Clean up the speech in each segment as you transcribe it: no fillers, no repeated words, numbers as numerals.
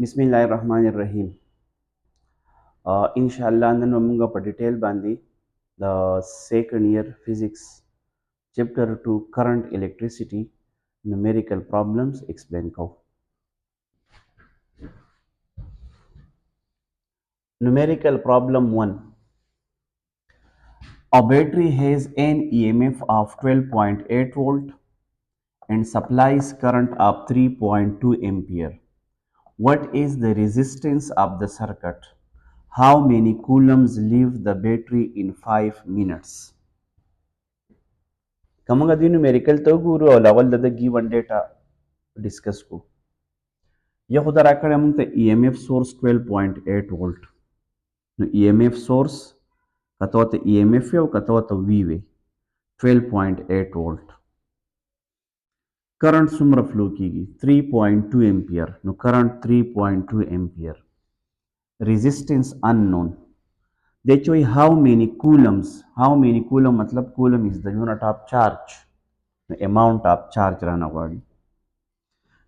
बिस्मिल्लाहिर्रहमानिर्रहीम। इंशाअल्लाह नन ममुंगा पर डिटेल बांदी the second year physics chapter 2 current electricity numerical problems explain how. Numerical problem 1. A battery has an EMF of 12.8 volt and supplies current of 3.2 ampere. What is the resistance of the circuit? How many coulombs leave the battery in 5 minutes? Coming the numerical तो गुरु और level the given data discuss को यह खुदा राकड़ हम तो EMF source 12.8 volt नो ईएमएफ सोर्स कतो तो ईएमएफ है और कतो तो वी वे 12.8 वोल्ट करंट सुमर फ्लो कीगी 3.2 एम्पियर नो करंट 3.2 एम्पियर रेजिस्टेंस अननोन देखो हाउ मेनी कूलम मतलब coulomb is the unit of charge the amount of charge रहना वाली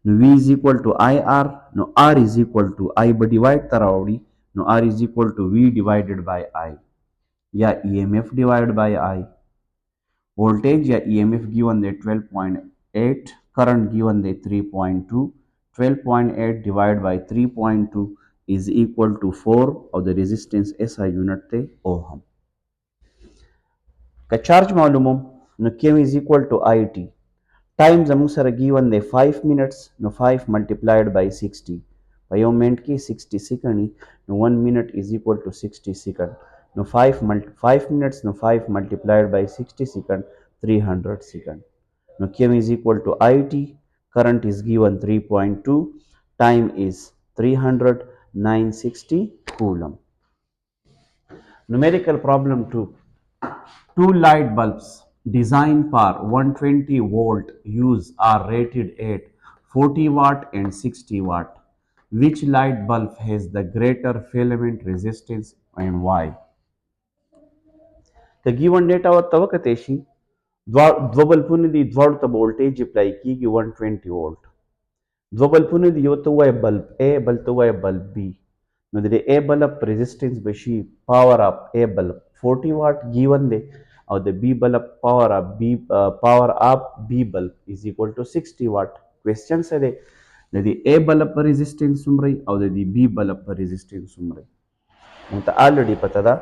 no V is equal to IR, no R is equal to I by divide Taraori no R is equal to V divided by I या EMF divided by I voltage या EMF given the 12.8 current given the 3.2 12.8 divided by 3.2 is equal to 4 of the resistance SI unit थे ohm का charge मालूम no Q is equal to IT time जमूक सर given the 5 minutes नो 5 multiplied by 60 पयो minute की 60 second नो 1 minute is equal to 60 second नो 5 minutes नो 5 multiplied by 60 second 300 second नो Q is equal to IT current is given 3.2 time is 300 960 coulomb. Numerical problem 2. Two light bulbs designed for 120 volt use are rated at 40 watt and 60 watt. Which light bulb has the greater filament resistance and why? The given data वक्तवकतेशी द्वबल्पुनिदी द्वड़ voltage apply की 120 वोल्ट द्वबल्पुनिदी यो तो वह बल्ब ए bulb तो वह bulb बी no the a bulb resistance bashi power up a bulb 40 watt given the or the b bulb power up b bulb is equal to 60 watt question say the a bulb resistance sumrai or the b bulb resistance sumrai तो already पता था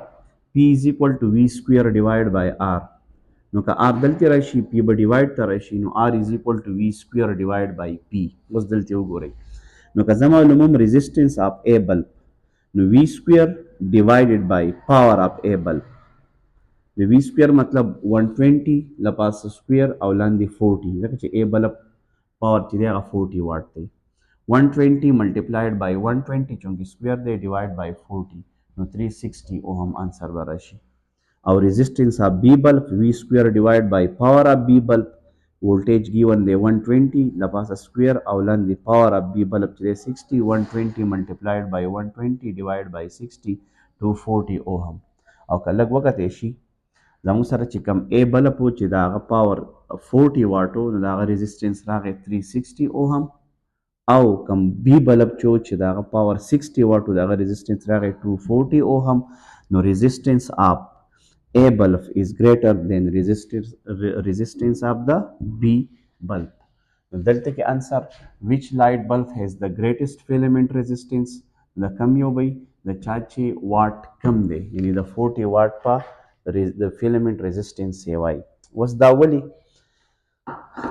p is equal to v square divided by r नो का r दलती राशि p by divide ता राशि नो r is equal to v square divided by p बस दलती हो गो रही नो का जमा लुमम resistance of a bulb नो v square divided by power of a bulb the v square मतलब 120 लपास स्क्वायर और लांदी 40 लगे a bulb पावर चिदेगा 40 वाट थे 120 multiplied by 120 चूंकि स्क्वायर दे डिवाइड by 40 नो 360 ओहम आंसर बराशी और resistance of b bulb v square divided by power of b bulb voltage given the 120 लपास स्क्वायर और लांदी power of b bulb चिदे 60 120 multiplied by 120 divided by 60 240 ओहम और कलग वक्त ऐशी زموږ سره چې کم A بلب و چې د هغه پاور 40 واټو نو د هغه ريزسټنس راغی 360 اوهم او کم B بلب چې د هغه پاور 60 واټو د هغه ريزسټنس راغی 240 اوهم نو ريزسټنس اف A bulb is greater than resistance of the B bulb. دلته کې answer which light bulb has the greatest filament resistance د کم یو بی د چا چې واټ کم دی یعنی د 40 واټ په د filament resistance سیوای وس دا ولی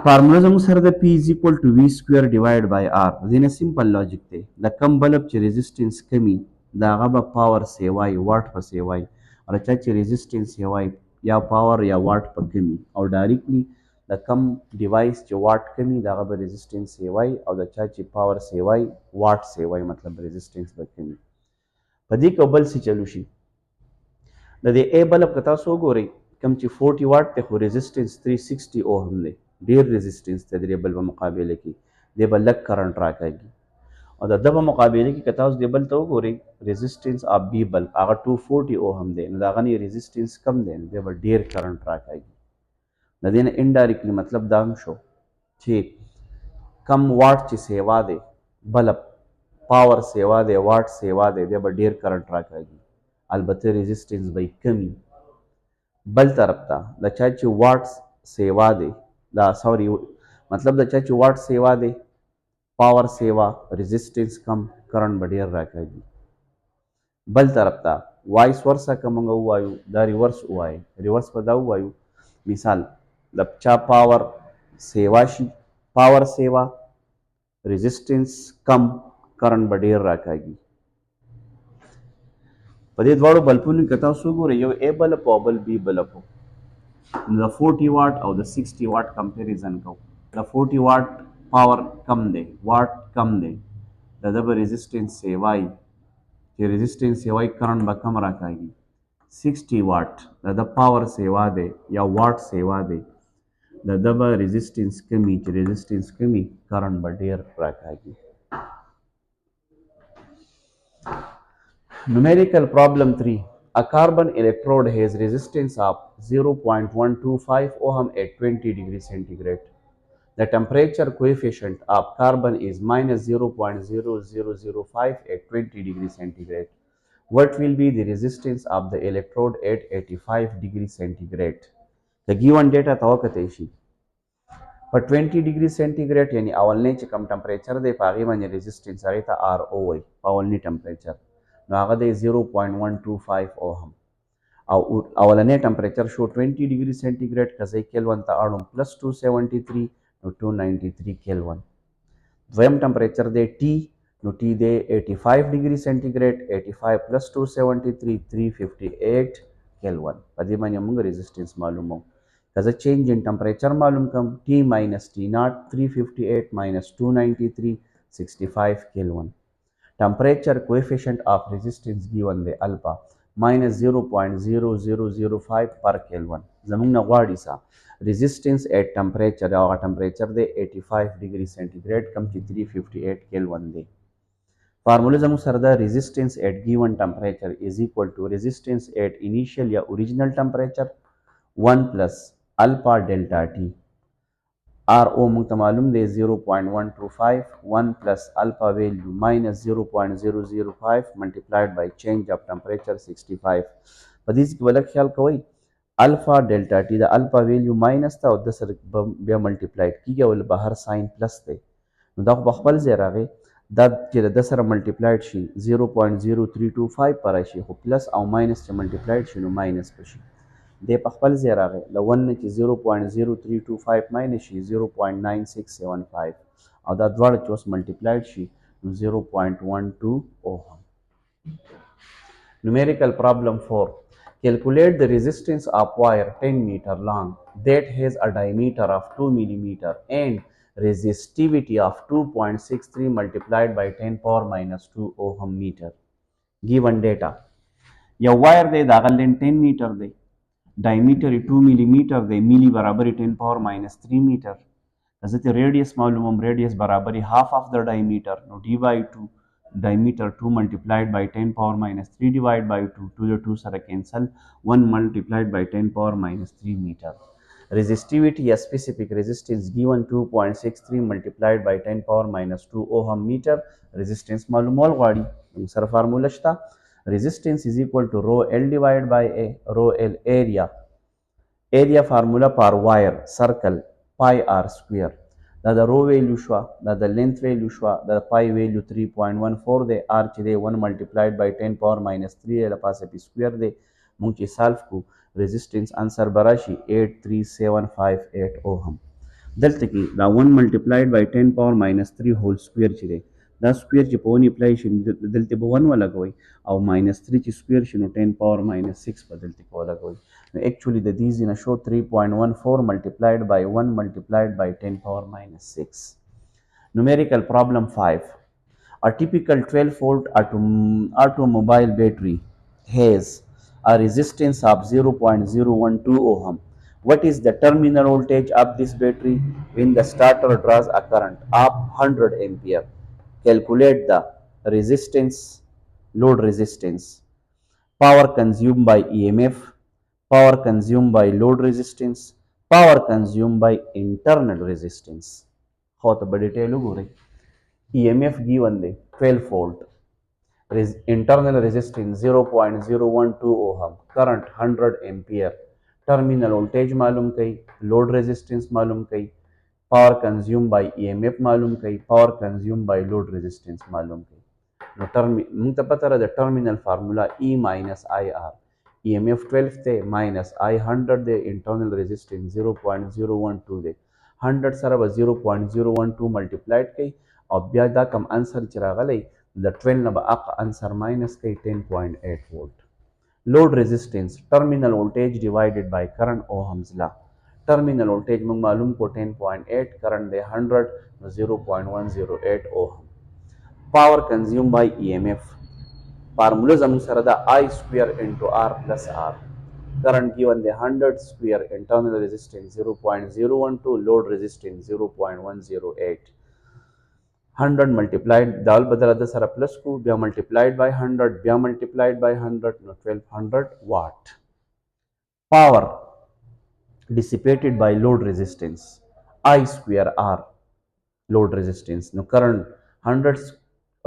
فارمولا زموږ سره د P is equal to V square divided by R دینه سمپل لاجیک دی د کم بلب چې ريزسټنس کمی دا هغه به پاور سیوای واټ په سیوای او چا چې ريزسټنس سیوای یا پاور یا واټ په کمی او ډایرکټلی د کم ډیوایس چې واټ کمی دا هغه به ريزسټنس سیوای او د چا چې پاور سیوای واټ سیوای مطلب ريزسټنس به کمی په دې کې بل څه چلو شي د دې A بلب که تاسو وګورئ کم چې 40 واټ ته خو ريزسټنس 360 اوهم دی ډیر ريزسټنس ته د بل په مقابله کې د بل لک کرنٹ راکاږي او د دغه مقابله کې که تاسو د بل ته وګورئ ريزسټنس اف بي بلب هغه 240 اوهم دی نو دا غني ريزسټنس کم دی نو د ډیر کرنٹ راکاږي د دې نه انډایرکټلی مطلب دا هم شو چې کم واټ چې سیوا دی بلب پاور سیوا دی واټ سیوا دی دی به ډیر کرنٹ راکاږي البته ریزسټنس به کمی بل طرف ته د چا چې واټ سیوا دی دا سوري مطلب د چا چې واټ سیوا دی پاور سیوا ریزسټنس کم کرنٹ به ډیر راکاږي بل طرف ته وایس ورسه که موږ ووایو دا ریورس ووایي ریورس به دا ووایو مثال د چا پاور سیوا شي پاور سیوا ریزسټنس کم کرنٹ به ډیر راکاږي په دې دواړو بلپونو کې تاسو وګورئ یو A بلپ او بل B بلپ نو د 40 واټ او د 60 واټ کمپیریزن کوو د 40 واټ پاور کم دی واټ کم دی د ده به ریزسټنس سیوای چې ریزسټنس سیوای کرنٹ به کم راکاږي 60 واټ د ده پاور سیوا دی یا واټ سیوا دی د ده به ریزسټنس کمی چې ریزسټنس کمی کرنٹ به ډیر راکاږي Numerical problem 3. A carbon electrode has resistance of 0.125 ohm at 20 degrees centigrade. The temperature coefficient of carbon is minus 0.0005 at 20 degrees centigrade. What will be the resistance of the electrode at 85 degrees centigrade? The given data توقعته شي په 20 ډیګري سنټیګریډ یعنی اولنی چې کم ټمپریچر دی په هغې باندې ریزسټنس هغې ته RO وایي په اولني ټمپریچر نو هغه دی 0.125 اوهم او اولنی ټمپریچر شو 20 ډیګري سنټیګریډ که زه کیلون ته اړم پلس 273 نو 293 کیلون دویم ټمپریچر دی T نو T دی 85 ډیګري سنټیګریډ 85 پلس 273 358 کیلون په دې باندې موږ ریزسټنس معلوموو که زه چینج ان ټمپریچر معلوم کړم T minus T naught 358 minus 293 65 کیلون temperature coefficient of resistance given the alpha minus 0.0005 per kelvin زمونږ نه غواړي سا resistance at temperature او temperature دی 85 degree centigrade کم چې 358 kelvin دی فارموله زموږ سره ده resistance at given temperature is equal to resistance at initial یا original temperature 1 plus alpha delta T RO موږ ته معلوم دی 0.125 1 plus alpha value minus 0.005 multiplied by change of temperature 65 په دې کې ولک خیال کوئ الفا ډلټا ټي د الفا ویلیو ماینس ته او د سره بیا ملټیپلایډ کیږي او بهر ساين پلس دی نو دا په خپل ځای راغی دا چې د سره ملټیپلایډ شي 0.0325 پر شي خو پلس او ماینس چې ملټیپلایډ شي نو ماینس بشي د په خپل ځای راغی د 1 نه چې 0.0325 ماینس شي 0.9675 او دا دواړه چې اوس ملټیپلایډ شي نو 0.12 اوهم Numerical problem 4. Calculate the resistance of wire 10 meter long that has a diameter of 2 millimeter and resistivity of 2.63 multiplied by 10 power minus 2 ohm meter. Given data. Your wire dey da length 10 meter dey. Diameter 2 millimeter dey. Milli barabari 10 power minus 3 meter. As the radius malumum radius barabari half of the diameter. No d by 2. Diameter 2 multiplied by 10 power minus 3 divided by 2 to the 2 sara cancel 1 multiplied by 10 power minus 3 meter resistivity a specific resistance given 2.63 multiplied by 10 power minus 2 ohm meter resistance malumol غواړي سره فارموله شته resistance is equal to rho L divided by A rho L area formula per wire circle pi r square دا د رو ویلیو شو دا د لینث ویلیو شو دا پای ویلیو 3.14 دی r چې دی 1 ملټیپلایډ بای 10 پاور ماینس 3 د پاسه پی سکویر دی مونږ چې سالف کو ریزسټنس انسر براشي 83758 اوهم دلته کې دا 1 ملټیپلایډ بای 10 پاور ماینس 3 هول سکویر چې دی دا سکویر چې په ونی اپلای شي دلته به 1 ولګوي او ماینس 3 چې سکویر شي نو 10 پاور ماینس 6 په دلته کې ولګوي نو actually the these in a show 3.14 multiplied by 1 multiplied by 10 power minus 6. Numerical problem 5. A typical 12 volt automobile battery has a resistance of 0.012 ohm. What is the terminal voltage of this battery when the starter draws a current of 100 ampere? Calculate the resistance, load resistance, power consumed by EMF, power consumed by load resistance, power consumed by internal resistance. خو ته په ډیټیل وګورئ EMF given the 12 volt, internal resistance 0.012 ohm, current 100 ampere, terminal voltage मालूम कई, load resistance मालूम कई, power consumed by EMF मालूम कई, power consumed by load resistance मालूम कई. No मुझे तो पता रहा terminal formula E minus IR, EMF 12 थे minus I 100 they, internal resistance 0.012 दे, 100 सर 0.012 multiplied कई और ब्यादा कम आंसर चला गले the 12 number up answer minus कई 10.8 volt. Load resistance terminal voltage divided by current ohms law. Terminal voltage में मालूम को 10.8, current दे 100 0.108 ohm. Power consumed by EMF formula jamun Sharada I square into R plus R. Current given the 100 square, internal resistance 0.012, load resistance 0.108. 100 multiplied दाल बदला द सरा प्लस को ब्या multiplied by 100 ब्या multiplied by 100 no 1200 watt. Power dissipated by load resistance I square R, load resistance. No current 100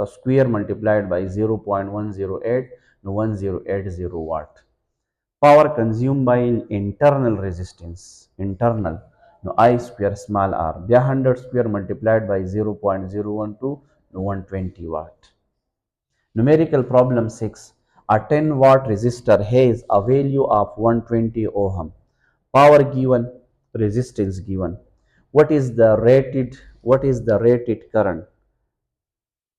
square multiplied by 0.108 no 1080 watt. Power consumed by internal resistance, internal, no I square small r, the 100 square multiplied by 0.012 no 120 watt. Numerical problem 6, a 10 watt resistor has a value of 120 ohm. Power given, resistance given. What is the rated current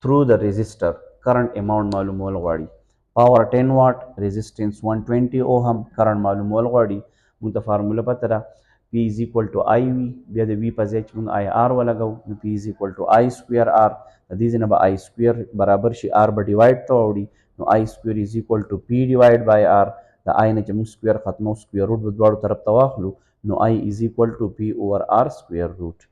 through the resistor? Current amount मालूम होल गाड़ी. Power 10 watt, resistance 120 ohm, current मालूम होल गाड़ी. मुझे फार्मूला पता रहा P is equal to IV, बिया दे V पर H मुझे IR वाला गाऊ. P is equal to I square R. दीजिए ना I square बराबर शी R पर divide तो आवड़ी. No I square is equal to P divided by R. The I ने जब square खत्म square root बदवाड़ो तरफ तवाखलू. No I is equal to P over R square root.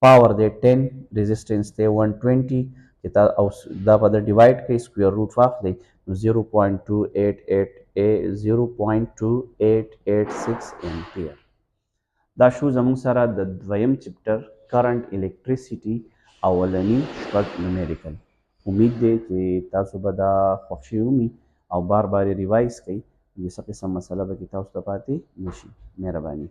Power दे 10, resistance दे 120. दा पद डिवाइड के स्क्वायर रूट फाखले 0.288 एम्पियर. दा शो زموږ سره د دویم چپټر کرنٹ الکتریسিটি اولنی شپږ نومیریکل. امید دی چې تاسو به دا خوښ شوي او بار بار ریوایز کړئ. د څه قسم مسله به کې تاسو ته پاتې نشي. مهرباني.